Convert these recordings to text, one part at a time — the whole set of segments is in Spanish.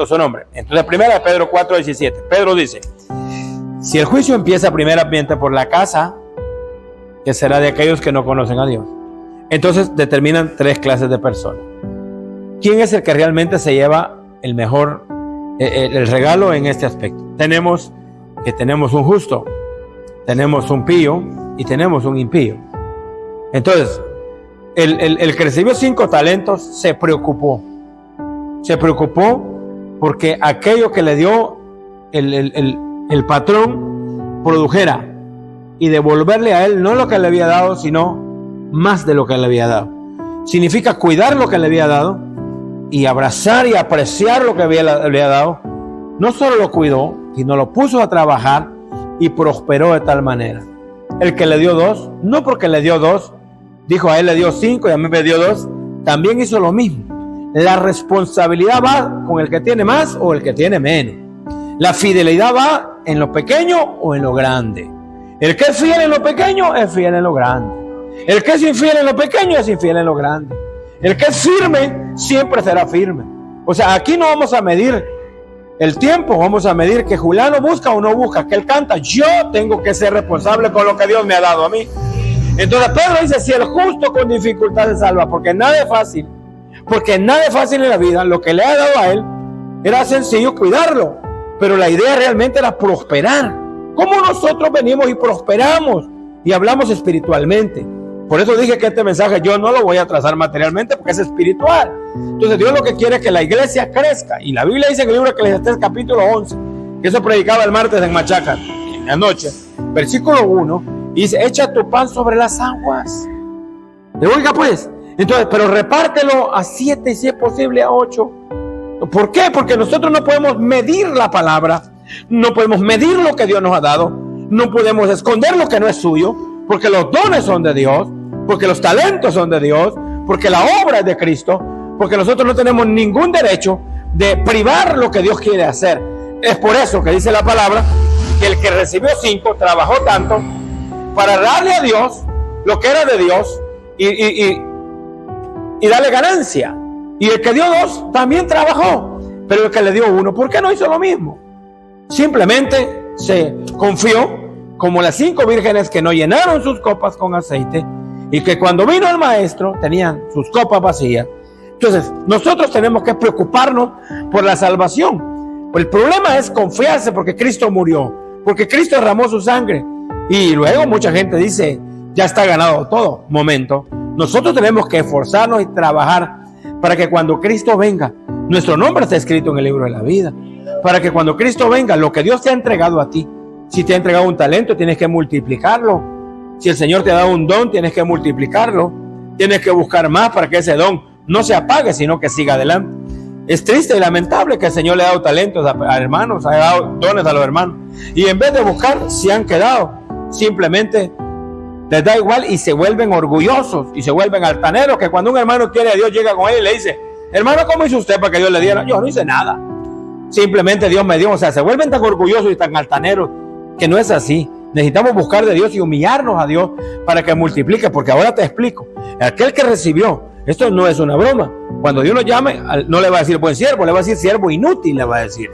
su nombre. Entonces, primera de Pedro 4:17. Pedro dice: si el juicio empieza primeramente por la casa, que será de aquellos que no conocen a Dios. Entonces determinan tres clases de personas. ¿Quién es el que realmente se lleva el mejor, el regalo en este aspecto? Tenemos un justo, tenemos un pío y tenemos un impío. Entonces, el que recibió 5 talentos se preocupó porque aquello que le dio el patrón produjera y devolverle a él no lo que le había dado, sino más de lo que le había dado. Significa cuidar lo que le había dado y abrazar y apreciar lo que le había dado. No solo lo cuidó, sino lo puso a trabajar y prosperó de tal manera. El que le dio 2, no porque le dio 2, dijo a él le dio 5 y a mí me dio 2, también hizo lo mismo. La responsabilidad va con el que tiene más o el que tiene menos. La fidelidad va en lo pequeño o en lo grande. El que es fiel en lo pequeño es fiel en lo grande. El que es infiel en lo pequeño es infiel en lo grande. El que es firme siempre será firme. O sea, aquí no vamos a medir el tiempo, vamos a medir que Juliano busca o no busca, que él canta. Yo tengo que ser responsable con lo que Dios me ha dado a mí. Entonces Pedro dice: si el justo con dificultad se salva, porque nada es fácil en la vida. Lo que le ha dado a él era sencillo cuidarlo, pero la idea realmente era prosperar. ¿Cómo nosotros venimos y prosperamos y hablamos espiritualmente? Por eso dije que este mensaje yo no lo voy a trazar materialmente, porque es espiritual. Entonces Dios lo que quiere es que la iglesia crezca. Y la Biblia dice en el libro de Eclesiastés capítulo 11, que eso predicaba el martes en Machaca, en la noche, versículo 1, dice: echa tu pan sobre las aguas. Y oiga pues, entonces, pero repártelo a 7 y si es posible a 8. ¿Por qué? Porque nosotros no podemos medir la palabra, no podemos medir lo que Dios nos ha dado, no podemos esconder lo que no es suyo, porque los dones son de Dios, porque los talentos son de Dios, porque la obra es de Cristo, porque nosotros no tenemos ningún derecho de privar lo que Dios quiere hacer. Es por eso que dice la palabra que el que recibió 5 trabajó tanto para darle a Dios lo que era de Dios y darle ganancia. Y el que dio 2 también trabajó, pero el que le dio 1, ¿por qué no hizo lo mismo? Simplemente se confió, como las 5 vírgenes que no llenaron sus copas con aceite y que cuando vino el maestro tenían sus copas vacías. Entonces nosotros tenemos que preocuparnos por la salvación. El problema es confiarse porque Cristo murió, porque Cristo derramó su sangre. Y luego mucha gente dice: ya está ganado todo. Momento, nosotros tenemos que esforzarnos y trabajar para que cuando Cristo venga, nuestro nombre esté escrito en el libro de la vida. Para que cuando Cristo venga, lo que Dios te ha entregado a ti, si te ha entregado un talento, tienes que multiplicarlo. Si el Señor te ha dado un don, tienes que multiplicarlo. Tienes que buscar más para que ese don no se apague, sino que siga adelante. Es triste y lamentable que el Señor le ha dado talentos a hermanos, ha dado dones a los hermanos, y en vez de buscar, se han quedado. Simplemente les da igual y se vuelven orgullosos y se vuelven altaneros, que cuando un hermano quiere a Dios, llega con él y le dice: hermano, ¿cómo hizo usted para que Dios le diera? Yo no hice nada. Simplemente Dios me dio. O sea, se vuelven tan orgullosos y tan altaneros, que no es así. Necesitamos buscar de Dios y humillarnos a Dios para que multiplique, porque ahora te explico. Aquel que recibió, esto no es una broma. Cuando Dios lo llame, no le va a decir buen siervo, le va a decir siervo inútil, le va a decir.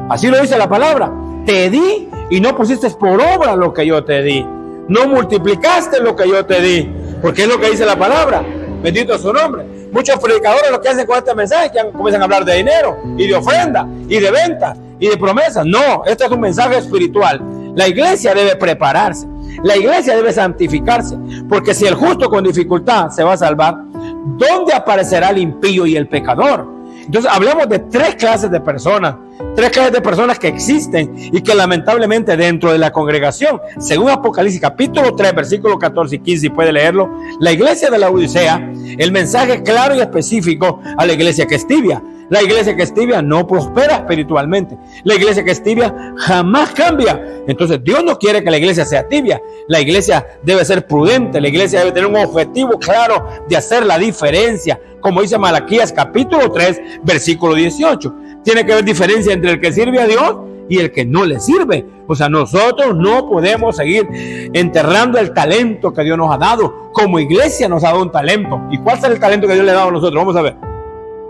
Así lo dice la palabra. Te di y no pusiste por obra lo que yo te di. No multiplicaste lo que yo te di, porque es lo que dice la palabra. Bendito es su nombre. Muchos predicadores lo que hacen con este mensaje es que comienzan a hablar de dinero y de ofrenda y de venta y de promesas. No, este es un mensaje espiritual. La iglesia debe prepararse, la iglesia debe santificarse, porque si el justo con dificultad se va a salvar, ¿dónde aparecerá el impío y el pecador? Entonces hablamos de 3 clases de personas, 3 clases de personas que existen y que lamentablemente dentro de la congregación, según Apocalipsis capítulo 3 versículos 14 y 15, si puede leerlo, la iglesia de la Odisea, el mensaje claro y específico a la iglesia que es tibia. La iglesia que es tibia no prospera espiritualmente. La iglesia que es tibia jamás cambia. Entonces Dios no quiere que la iglesia sea tibia. La iglesia debe ser prudente. La iglesia debe tener un objetivo claro de hacer la diferencia. Como dice Malaquías capítulo 3 versículo 18. Tiene que haber diferencia entre el que sirve a Dios y el que no le sirve. O sea, nosotros no podemos seguir enterrando el talento que Dios nos ha dado. Como iglesia nos ha dado un talento. ¿Y cuál es el talento que Dios le ha dado a nosotros? Vamos a ver.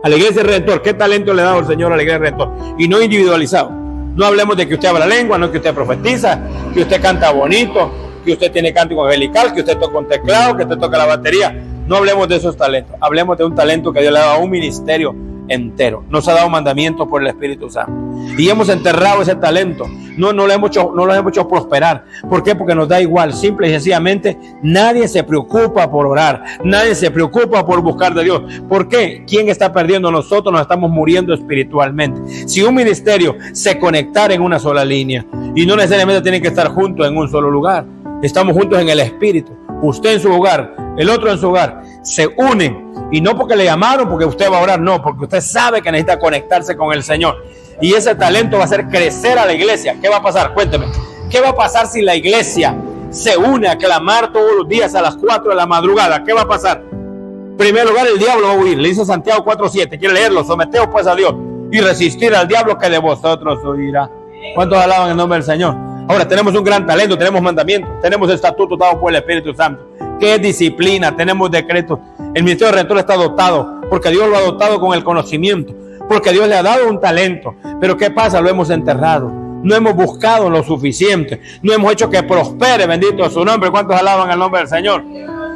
A la iglesia Redentor, ¿qué talento le ha dado el Señor a la iglesia Redentor? Y no individualizado. No hablemos de que usted habla lengua, no que usted profetiza, que usted canta bonito, que usted tiene cántico angelical, que usted toca un teclado, que usted toca la batería. No hablemos de esos talentos. Hablemos de un talento que Dios le ha dado a un ministerio entero. Nos ha dado mandamientos por el Espíritu Santo. Y hemos enterrado ese talento. No lo hemos hecho prosperar. ¿Por qué? Porque nos da igual. Simple y sencillamente, nadie se preocupa por orar. Nadie se preocupa por buscar de Dios. ¿Por qué? ¿Quién está perdiendo? Nosotros nos estamos muriendo espiritualmente. Si un ministerio se conectara en una sola línea, y no necesariamente tienen que estar juntos en un solo lugar. Estamos juntos en el Espíritu. Usted en su hogar, el otro en su hogar. Se unen. Y no porque le llamaron, porque usted va a orar. No, porque usted sabe que necesita conectarse con el Señor. Y ese talento va a hacer crecer a la iglesia. ¿Qué va a pasar? Cuénteme. ¿Qué va a pasar si la iglesia se une a clamar todos los días a las 4 de la madrugada? ¿Qué va a pasar? En primer lugar, el diablo va a huir. Le dice Santiago 4:7. ¿Quiere leerlo? Someteos pues a Dios y resistir al diablo, que de vosotros huirá. ¿Cuántos alaban el nombre del Señor? Ahora tenemos un gran talento, tenemos mandamientos, tenemos estatutos dados por el Espíritu Santo. ¿Qué disciplina? Tenemos decretos. El ministerio de Redentor está dotado, porque Dios lo ha dotado con el conocimiento, porque Dios le ha dado un talento. Pero ¿qué pasa? Lo hemos enterrado. No hemos buscado lo suficiente. No hemos hecho que prospere, bendito su nombre. ¿Cuántos alaban el nombre del Señor?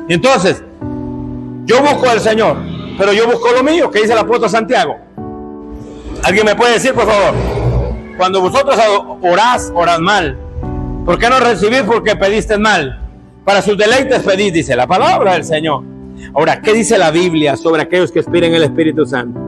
Y entonces, yo busco al Señor, pero yo busco lo mío. ¿Qué dice el apóstol Santiago? ¿Alguien me puede decir, por favor? Cuando vosotros orad mal. ¿Por qué no recibís? Porque pediste mal. Para sus deleites pedís, dice la palabra del Señor. Ahora, ¿qué dice la Biblia sobre aquellos que aspiran el Espíritu Santo?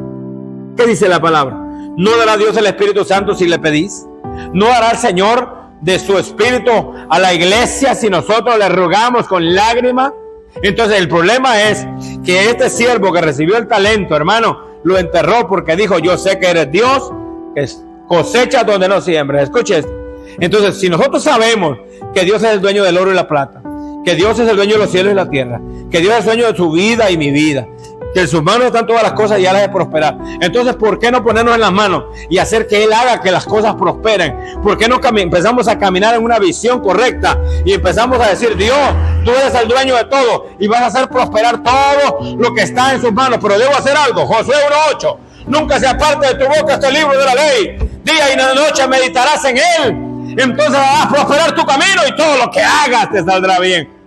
¿Qué dice la palabra? ¿No dará Dios el Espíritu Santo si le pedís? ¿No dará el Señor de su Espíritu a la iglesia si nosotros le rogamos con lágrimas? Entonces el problema es que este siervo que recibió el talento, hermano, lo enterró porque dijo: yo sé que eres Dios, que cosecha donde no siembras. Escuche esto. Entonces, si nosotros sabemos que Dios es el dueño del oro y la plata, que Dios es el dueño de los cielos y la tierra, que Dios es el dueño de tu vida y mi vida, que en sus manos están todas las cosas y ya las de prosperar, entonces ¿por qué no ponernos en las manos y hacer que Él haga que las cosas prosperen? ¿Por qué no empezamos a caminar en una visión correcta y empezamos a decir: Dios, tú eres el dueño de todo y vas a hacer prosperar todo lo que está en sus manos? Pero debo hacer algo. Josué 1:8: nunca se aparte de tu boca este libro de la ley, día y noche meditarás en él, entonces vas a prosperar tu camino y todo lo que hagas te saldrá bien.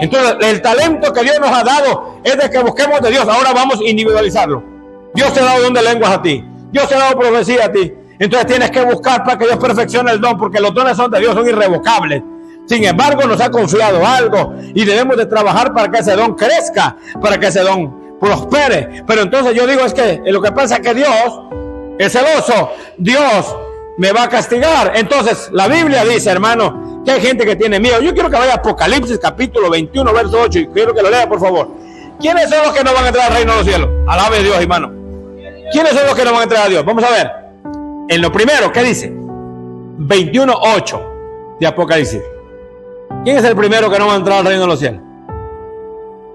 Entonces el talento que Dios nos ha dado es de que busquemos de Dios. Ahora vamos a individualizarlo. Dios te ha dado don de lenguas a ti, Dios te ha dado profecía a ti, entonces tienes que buscar para que Dios perfeccione el don, porque los dones son de Dios, son irrevocables. Sin embargo, nos ha confiado algo y debemos de trabajar para que ese don crezca, para que ese don prospere. Pero entonces yo digo, es que lo que pasa es que Dios es celoso, Dios me va a castigar. Entonces la Biblia dice, hermano, que hay gente que tiene miedo. Yo quiero que vaya a Apocalipsis capítulo 21 verso 8 y quiero que lo lea, por favor. ¿Quiénes son los que no van a entrar al reino de los cielos? Alabe a Dios, hermano. ¿Quiénes son los que no van a entrar a Dios? Vamos a ver. En lo primero, ¿qué dice? 21:8 de Apocalipsis. ¿Quién es el primero que no va a entrar al reino de los cielos?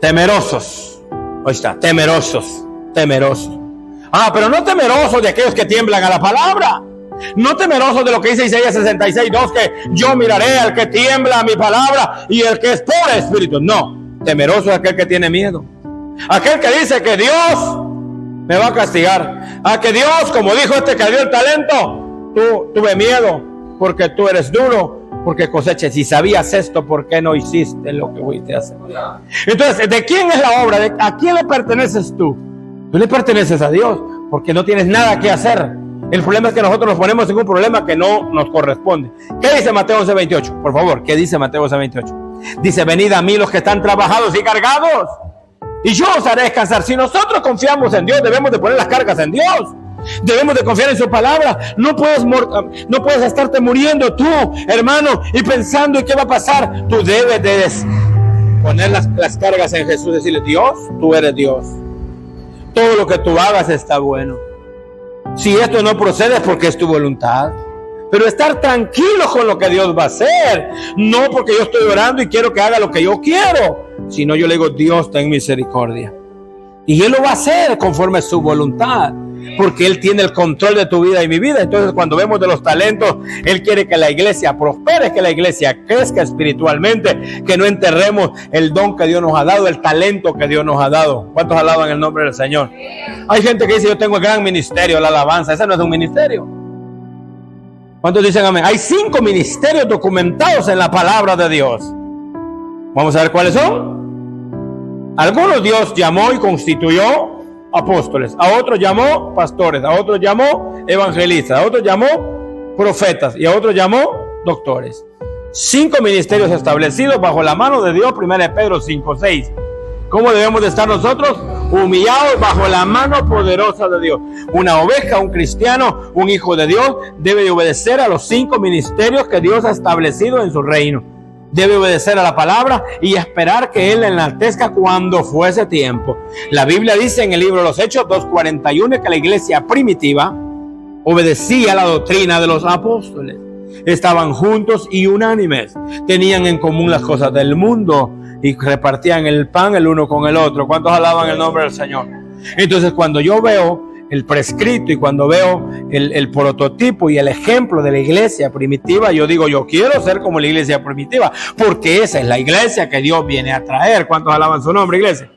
Temerosos. Ahí está, temerosos. Pero no temerosos de aquellos que tiemblan a la palabra. No temerosos de lo que dice Isaías 66:2, que yo miraré al que tiembla a mi palabra y el que es pobre espíritu. No, temeroso es aquel que tiene miedo. Aquel que dice que Dios me va a castigar. A que Dios, como dijo este que dio el talento, tú tuve miedo porque tú eres duro, porque coseches. Si sabías esto, ¿por qué no hiciste lo que fuiste a hacer? Entonces, ¿de quién es la obra? ¿A quién le perteneces tú? Tú le perteneces a Dios, porque no tienes nada que hacer. El problema es que nosotros nos ponemos en un problema que no nos corresponde. ¿Qué dice Mateo 11:28? Por favor, ¿qué dice Mateo 11:28? Dice: venid a mí los que están trabajados y cargados, y yo os haré descansar. Si nosotros confiamos en Dios, debemos de poner las cargas en Dios. Debemos de confiar en su palabra. No puedes estarte muriendo tú, hermano, y pensando en qué va a pasar. Tú debes de poner las cargas en Jesús, decirle: Dios, tú eres Dios. Todo lo que tú hagas está bueno. Si esto no procede es porque es tu voluntad. Pero estar tranquilo con lo que Dios va a hacer. No porque yo estoy orando y quiero que haga lo que yo quiero, sino yo le digo: Dios, ten misericordia. Y Él lo va a hacer conforme a su voluntad. porque Él tiene el control de tu vida y mi vida. Entonces, cuando vemos de los talentos, Él quiere que la iglesia prospere, que la iglesia crezca espiritualmente, que no enterremos el don que Dios nos ha dado, el talento que Dios nos ha dado. ¿Cuántos alaban el nombre del Señor? Hay gente que dice: yo tengo el gran ministerio, la alabanza. Ese no es un ministerio. ¿Cuántos dicen amén? Hay 5 ministerios documentados en la palabra de Dios. Vamos a ver cuáles son. Algunos Dios llamó y constituyó apóstoles, a otros llamó pastores, a otros llamó evangelistas, a otros llamó profetas y a otros llamó doctores. 5 ministerios establecidos bajo la mano de Dios. 1 Pedro 5:6. ¿Cómo debemos de estar nosotros? Humillados bajo la mano poderosa de Dios. Una oveja, un cristiano, un hijo de Dios debe de obedecer a los 5 ministerios que Dios ha establecido en su reino. Debe obedecer a la palabra y esperar que Él la enaltezca cuando fuese tiempo. La Biblia dice en el libro de los Hechos 2:41 que la iglesia primitiva obedecía la doctrina de los apóstoles. Estaban juntos y unánimes. Tenían en común las cosas del mundo y repartían el pan el uno con el otro. ¿Cuántos alaban el nombre del Señor? Entonces, cuando yo veo el prescrito y cuando veo el prototipo y el ejemplo de la iglesia primitiva, yo digo: yo quiero ser como la iglesia primitiva, porque esa es la iglesia que Dios viene a traer. ¿Cuántos alaban su nombre, iglesia?